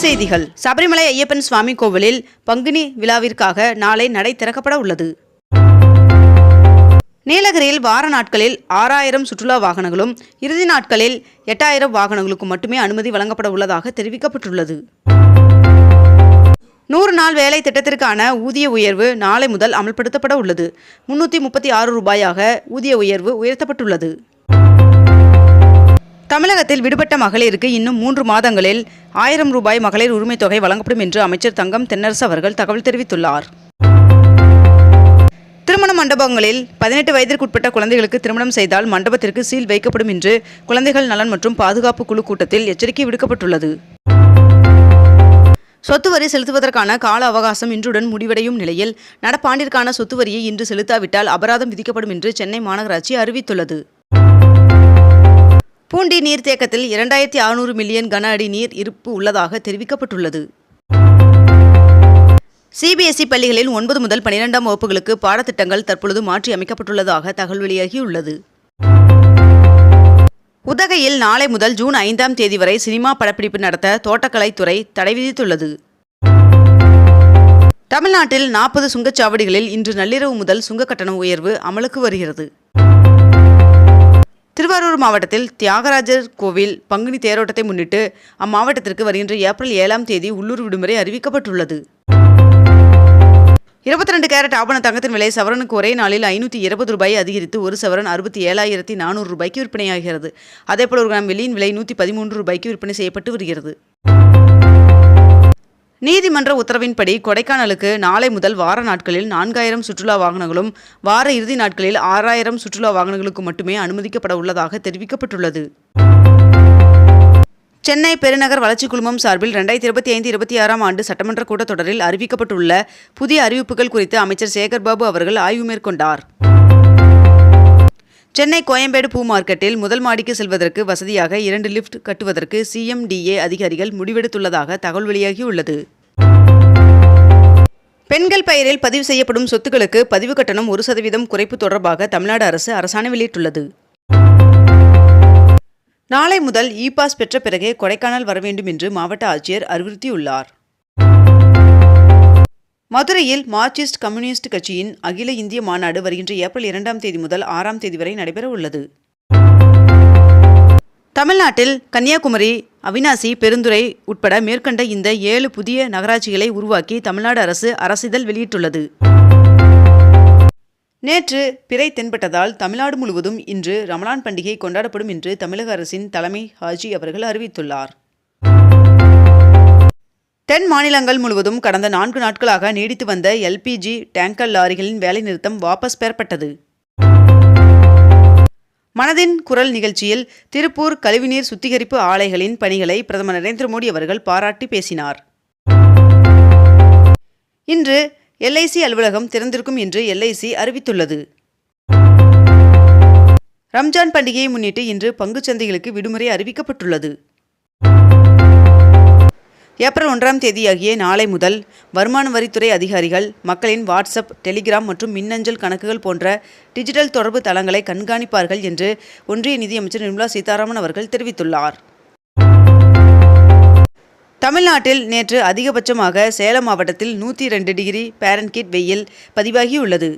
செய்திகள். சபரிமலை ஐயப்பன் சுவாமி கோவிலில் பங்குனி விழாவிற்காக நாளை நடை திறக்கப்பட உள்ளது. நீலகிரியில் வார நாட்களில் 6000 சுற்றுலா வாகனங்களும் இறுதி நாட்களில் 8000 வாகனங்களுக்கும் மட்டுமே அனுமதி வழங்கப்பட உள்ளதாக தெரிவிக்கப்பட்டுள்ளது. 100 நாள் வேலை திட்டத்திற்கான ஊதிய உயர்வு நாளை முதல் அமல்படுத்தப்பட உள்ளது. 336 ரூபாயாக ஊதிய உயர்வு உயர்த்தப்பட்டுள்ளது. தமிழகத்தில் விடுபட்ட மகளிருக்கு இன்னும் 3 மாதங்களில் 1000 ரூபாய் மகளிர் உரிமை தொகை வழங்கப்படும் என்று அமைச்சர் தங்கம் தென்னரசு அவர்கள் தகவல் தெரிவித்துள்ளார். திருமண மண்டபங்களில் 18 வயதிற்குட்பட்ட குழந்தைகளுக்கு திருமணம் செய்தால் மண்டபத்திற்கு சீல் வைக்கப்படும் என்று குழந்தைகள் நலன் மற்றும் பாதுகாப்பு குழு கூட்டத்தில் எச்சரிக்கை விடுக்கப்பட்டுள்ளது. சொத்து வரி செலுத்துவதற்கான கால அவகாசம் இன்றுடன் முடிவடையும் நிலையில் நடப்பாண்டிற்கான சொத்து வரியை இன்று செலுத்தாவிட்டால் அபராதம் விதிக்கப்படும் என்று சென்னை மாநகராட்சி அறிவித்துள்ளது. பூண்டி நீர்த்தேக்கத்தில் 2600 மில்லியன் கன அடி நீர் இருப்பு உள்ளதாக தெரிவிக்கப்பட்டுள்ளது. சிபிஎஸ்இ பள்ளிகளில் 9 முதல் 12ஆம் வகுப்புகளுக்கு பாடத்திட்டங்கள் தற்பொழுது மாற்றி அமைக்கப்பட்டுள்ளதாக தகவல் வெளியாகியுள்ளது. உதகையில் நாளை முதல் ஜூன் 5ஆம் தேதி வரை சினிமா படப்பிடிப்பு நடத்த தோட்டக்கலைத்துறை தடை விதித்துள்ளது. தமிழ்நாட்டில் 40 சுங்கச்சாவடிகளில் இன்று நள்ளிரவு முதல் சுங்க கட்டண உயர்வு அமலுக்கு வருகிறது. திருவாரூர் மாவட்டத்தில் தியாகராஜர் கோவில் பங்குனி தேரோட்டத்தை முன்னிட்டு அம்மாவட்டத்திற்கு வருகின்ற ஏப்ரல் 7ஆம் தேதி உள்ளூர் விடுமுறை அறிவிக்கப்பட்டுள்ளது. 22 கேரட் ஆபண தங்கத்தின் விலை சவரனுக்கு ஒரே நாளில் 520 ரூபாய் அதிகரித்து ஒரு சவரன் 67,400 ரூபாய்க்கு விற்பனையாகிறது. அதேபோல் ஒரு கிராம் வெள்ளியின் விலை 113 ரூபாய்க்கு விற்பனை செய்யப்பட்டு வருகிறது. நீதிமன்ற உத்தரவின்படி கொடைக்கானலுக்கு நாளை முதல் வார நாட்களில் 4000 சுற்றுலா வாகனங்களும் வார இறுதி நாட்களில் 6000 சுற்றுலா வாகனங்களுக்கு மட்டுமே அனுமதிக்கப்பட உள்ளதாக தெரிவிக்கப்பட்டுள்ளது. சென்னை பெருநகர் வளர்ச்சி குழுமம் சார்பில் 2025-26ஆம் ஆண்டு சட்டமன்ற கூட்டத்தொடரில் அறிவிக்கப்பட்டுள்ள புதிய அறிவிப்புகள் குறித்து அமைச்சர் சேகர்பாபு அவர்கள் ஆய்வு மேற்கொண்டார். சென்னை கோயம்பேடு பூ மார்க்கெட்டில் முதல் மாடிக்கு செல்வதற்கு வசதியாக 2 லிப்ட் கட்டுவதற்கு CMDA அதிகாரிகள் முடிவெடுத்துள்ளதாக தகவல் வெளியாகியுள்ளது. பெண்கள் பெயரில் பதிவு செய்யப்படும் சொத்துக்களுக்கு பதிவு கட்டணம் 1% குறைப்பு தொடர்பாக தமிழ்நாடு அரசு அரசாணை வெளியிட்டுள்ளது. நாளை முதல் இ-பாஸ் பெற்ற பிறகே கொடைக்கானல் வர வேண்டும் என்று மாவட்ட ஆட்சியர் அறிவுறுத்தியுள்ளார். மதுரையில் மார்க்சிஸ்ட் கம்யூனிஸ்ட் கட்சியின் அகில இந்திய மாநாடு வருகின்ற ஏப்ரல் 2ஆம் தேதி முதல் 6ஆம் தேதி வரை நடைபெற உள்ளது. தமிழ்நாட்டில் கன்னியாகுமரி, அவிநாசி, பெருந்துறை உட்பட மேற்கண்ட இந்த 7 புதிய நகராட்சிகளை உருவாக்கி தமிழ்நாடு அரசு அரசிதழ் வெளியிட்டுள்ளது. நேற்று பிறை தென்பட்டதால் தமிழ்நாடு முழுவதும் இன்று ரமலான் பண்டிகை கொண்டாடப்படும் என்று தமிழக அரசின் தலைமை ஹாஜி அவர்கள் அறிவித்துள்ளார். தென் மாநிலங்கள் முழுவதும் கடந்த 4 நாட்களாக நீடித்து வந்த LPG டேங்கர் லாரிகளின் வேலை நிறுத்தம் வாபஸ் பெறப்பட்டது. மனதின் குரல் நிகழ்ச்சியில் திருப்பூர் கழிவுநீர் சுத்திகரிப்பு ஆலைகளின் பணிகளை பிரதமர் நரேந்திர மோடி அவர்கள் பாராட்டி பேசினார். இன்று LIC அலுவலகம் திறந்திருக்கும் என்று LIC அறிவித்துள்ளது. ரம்ஜான் பண்டிகையை முன்னிட்டு இன்று பங்குச்சந்தைகளுக்கு விடுமுறை அறிவிக்கப்பட்டுள்ளது. ஏப்ரல் 1ஆம் தேதியாகிய நாளை முதல் வருமான வரித்துறை அதிகாரிகள் மக்களின் வாட்ஸ்அப், டெலிகிராம் மற்றும் மின்னஞ்சல் கணக்குகள் போன்ற டிஜிட்டல் தொடர்பு தளங்களை கண்காணிப்பார்கள் என்று ஒன்றிய நிதியமைச்சர் நிர்மலா சீதாராமன் அவர்கள் தெரிவித்துள்ளார். தமிழ்நாட்டில் நேற்று அதிகபட்சமாக சேலம் மாவட்டத்தில் 102 டிகிரி பாரன்ஹீட் வெயில் பதிவாகியுள்ளது.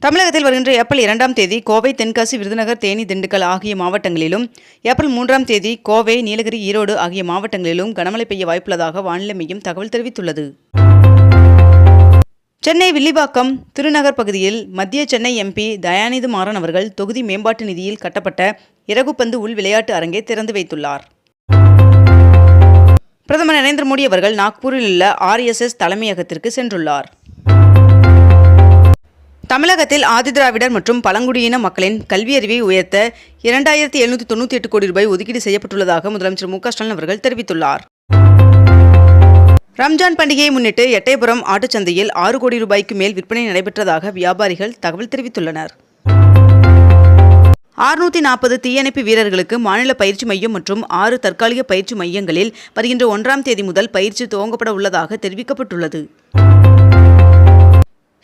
தமிழகத்தில் வருகின்ற ஏப்ரல் 2ஆம் தேதி கோவை, தென்காசி, விருதுநகர், தேனி, திண்டுக்கல் ஆகிய மாவட்டங்களிலும், ஏப்ரல் 3ஆம் தேதி கோவை, நீலகிரி, ஈரோடு ஆகிய மாவட்டங்களிலும் கனமழை பெய்ய வாய்ப்புள்ளதாக வானிலை மையம் தகவல் தெரிவித்துள்ளது. சென்னை வில்லிவாக்கம் திருநகர் பகுதியில் மத்திய சென்னை MP தயாநிதி மாறன் அவர்கள் தொகுதி மேம்பாட்டு நிதியில் கட்டப்பட்ட இறகுப்பந்து உள் விளையாட்டு அரங்கை திறந்து வைத்துள்ளார். பிரதமர் நரேந்திர மோடி அவர்கள் நாக்பூரில் உள்ள RSS தலைமையகத்திற்கு சென்றுள்ளார். தமிழகத்தில் ஆதிதிராவிடர் மற்றும் பழங்குடியின மக்களின் கல்வியறிவை உயர்த்த 2798 கோடி ரூபாய் ஒதுக்கீடு செய்யப்பட்டுள்ளதாக முதலமைச்சர் மு க ஸ்டாலின் அவர்கள் தெரிவித்துள்ளார். ரம்ஜான் பண்டிகையை முன்னிட்டு எட்டயபுரம் ஆட்டுச்சந்தையில் 6 கோடி ரூபாய்க்கு மேல் விற்பனை நடைபெற்றதாக வியாபாரிகள் தகவல் தெரிவித்துள்ளனர். 640 தீயணைப்பு வீரர்களுக்கு மாநில பயிற்சி மையம் மற்றும் 6 தற்காலிக பயிற்சி மையங்களில் வருகின்ற 1ஆம் தேதி முதல் பயிற்சி துவங்கப்பட உள்ளதாக தெரிவிக்கப்பட்டுள்ளது.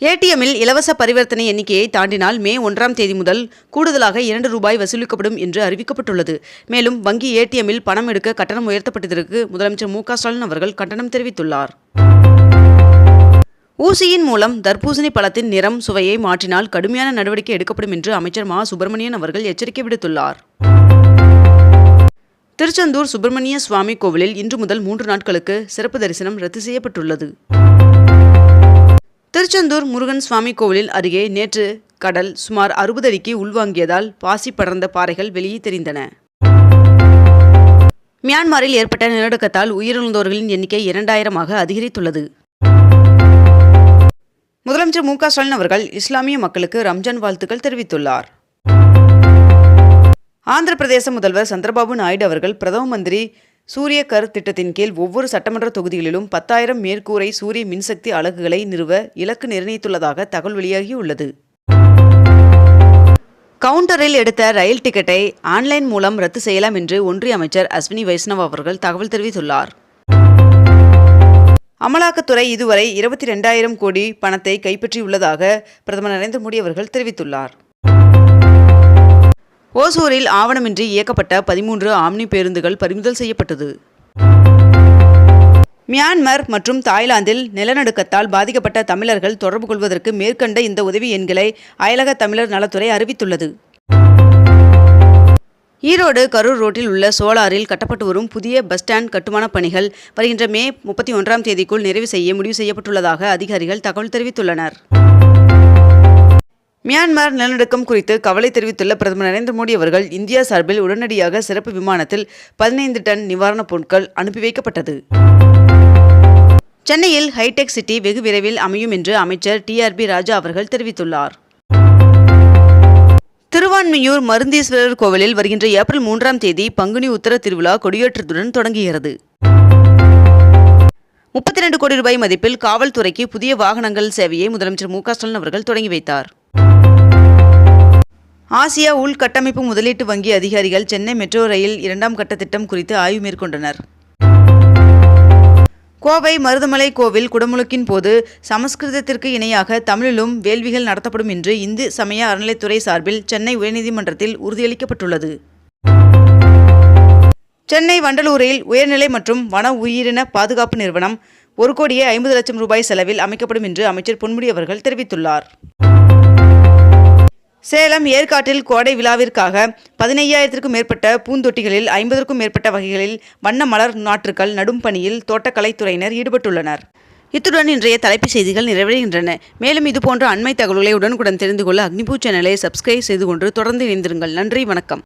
ஏடிஎம்மில் இலவச பரிவர்த்தனை எண்ணிக்கையை தாண்டினால் மே 1ஆம் தேதி முதல் கூடுதலாக ₹2 வசூலிக்கப்படும் என்று அறிவிக்கப்பட்டுள்ளது. மேலும் வங்கி ஏடிஎம்மில் பணம் எடுக்க கட்டணம் உயர்த்தப்பட்டதற்கு முதலமைச்சர் மு.க. ஸ்டாலின் அவர்கள் கண்டனம் தெரிவித்துள்ளார். ஊசியின் மூலம் தர்பூசணி பழத்தின் நிறம், சுவையை மாற்றினால் கடுமையான நடவடிக்கை எடுக்கப்படும் என்று அமைச்சர் மா. சுப்பிரமணியன் அவர்கள் எச்சரிக்கை விடுத்துள்ளார். திருச்செந்தூர் சுப்பிரமணிய சுவாமி கோவிலில் இன்று முதல் 3 நாட்களுக்கு சிறப்பு தரிசனம் ரத்து செய்யப்பட்டுள்ளது. திருச்செந்தூர் முருகன் சுவாமி கோவிலில் அருகே நேற்று கடல் சுமார் 60 அடிக்கு உள்வாங்கியதால் பாசி படர்ந்த பாறைகள் வெளியே தெரிந்தன. மியான்மரில் ஏற்பட்ட நிலநடுக்கத்தால் உயிரிழந்தோர்களின் எண்ணிக்கை 2000ஆக அதிகரித்துள்ளது. முதலமைச்சர் மு.க. ஸ்டாலின் அவர்கள் இஸ்லாமிய மக்களுக்கு ரம்ஜான் வாழ்த்துக்கள் தெரிவித்துள்ளார். ஆந்திர பிரதேச முதல்வர் சந்திரபாபு நாயுடு அவர்கள் பிரதம மந்திரி சூரிய கர் திட்டத்தின் கீழ் ஒவ்வொரு சட்டமன்ற தொகுதிகளிலும் 10,000 மேற்கூரை சூரிய மின்சக்தி அலகுகளை நிறுவ இலக்கு நிர்ணயித்துள்ளதாக தகவல் வெளியாகியுள்ளது. கவுண்டரில் எடுத்த ரயில் டிக்கெட்டை ஆன்லைன் மூலம் ரத்து செய்யலாம் என்று ஒன்றிய அமைச்சர் அஸ்வினி வைஷ்ணவ் அவர்கள் தகவல் தெரிவித்துள்ளார். அமலாக்கத்துறை இதுவரை 22,000 கோடி பணத்தை கைப்பற்றியுள்ளதாக பிரதமர் நரேந்திர மோடி அவர்கள் தெரிவித்துள்ளார். ஓசூரில் ஆவணமின்றி இயக்கப்பட்ட 13 ஆம்னி பேருந்துகள் பறிமுதல் செய்யப்பட்டது. மியான்மர் மற்றும் தாய்லாந்தில் நிலநடுக்கத்தால் பாதிக்கப்பட்ட தமிழர்கள் தொடர்பு கொள்வதற்கு மேற்கண்ட இந்த உதவி எண்களை அயலக தமிழர் நலத்துறை அறிவித்துள்ளது. ஈரோடு கரூர் ரோட்டில் உள்ள சோலாரில் கட்டப்பட்டு வரும் புதிய பஸ் ஸ்டாண்ட் கட்டுமான பணிகள் வருகின்ற மே 31ஆம் தேதிக்குள் நிறைவு செய்ய முடிவு செய்யப்பட்டுள்ளதாக அதிகாரிகள் தகவல் தெரிவித்துள்ளனர். மியான்மர் நிலநடுக்கம் குறித்து கவலை தெரிவித்துள்ள பிரதமர் நரேந்திர மோடி அவர்கள் இந்தியா சார்பில் உடனடியாக சிறப்பு விமானத்தில் 15 டன் நிவாரணப் பொருட்கள் அனுப்பி வைக்கப்பட்டது. சென்னையில் ஹைடெக் சிட்டி வெகு விரைவில் அமையும் என்று அமைச்சர் TRB ராஜா அவர்கள் தெரிவித்துள்ளார். திருவான்மியூர் மருந்தீஸ்வரர் கோவிலில் வருகின்ற ஏப்ரல் 3ஆம் தேதி பங்குனி உத்தர திருவிழா கொடியேற்றத்துடன் தொடங்குகிறது. 32 கோடி ரூபாய் மதிப்பில் காவல்துறைக்கு புதிய வாகனங்கள் சேவையை முதலமைச்சர் மு.க. ஸ்டாலின் அவர்கள் தொடங்கி வைத்தார். ஆசியா உள்கட்டமைப்பு முதலீட்டு வங்கி அதிகாரிகள் சென்னை மெட்ரோ ரயில் 2ஆம் கட்ட திட்டம் குறித்து ஆய்வு மேற்கொண்டனர். கோவை மருதமலை கோவில் குடமுழுக்கின் போது சமஸ்கிருதத்திற்கு இணையாக தமிழிலும் வேள்விகள் நடத்தப்படும் என்று இந்து சமய அறநிலைத்துறை சார்பில் சென்னை உயர்நீதிமன்றத்தில் உறுதியளிக்கப்பட்டுள்ளது. சென்னை வண்டலூரில் உயர்நிலை மற்றும் வன உயிரின பாதுகாப்பு நிறுவனம் 1,50,00,000 ரூபாய் செலவில் அமைக்கப்படும் என்று அமைச்சர் பொன்முடி அவர்கள் தெரிவித்துள்ளார். சேலம் ஏற்காட்டில் கோடை விழாவிற்காக 15,000க்கும் மேற்பட்ட பூந்தொட்டிகளில் 50க்கும் மேற்பட்ட வகைகளில் வண்ண மலர் நாற்றுக்கள் நடும் பணியில் தோட்டக்கலைத்துறையினர் ஈடுபட்டுள்ளனர். இத்துடன் இன்றைய தலைப்புச் செய்திகள் நிறைவடைகின்றன. மேலும் இதுபோன்ற அண்மை தகவல்களை உடனுக்குடன் தெரிந்து கொள்ள அக்னிபூ சேனலை சப்ஸ்கிரைப் செய்து கொண்டு தொடர்ந்து இணைந்திருங்கள். நன்றி, வணக்கம்.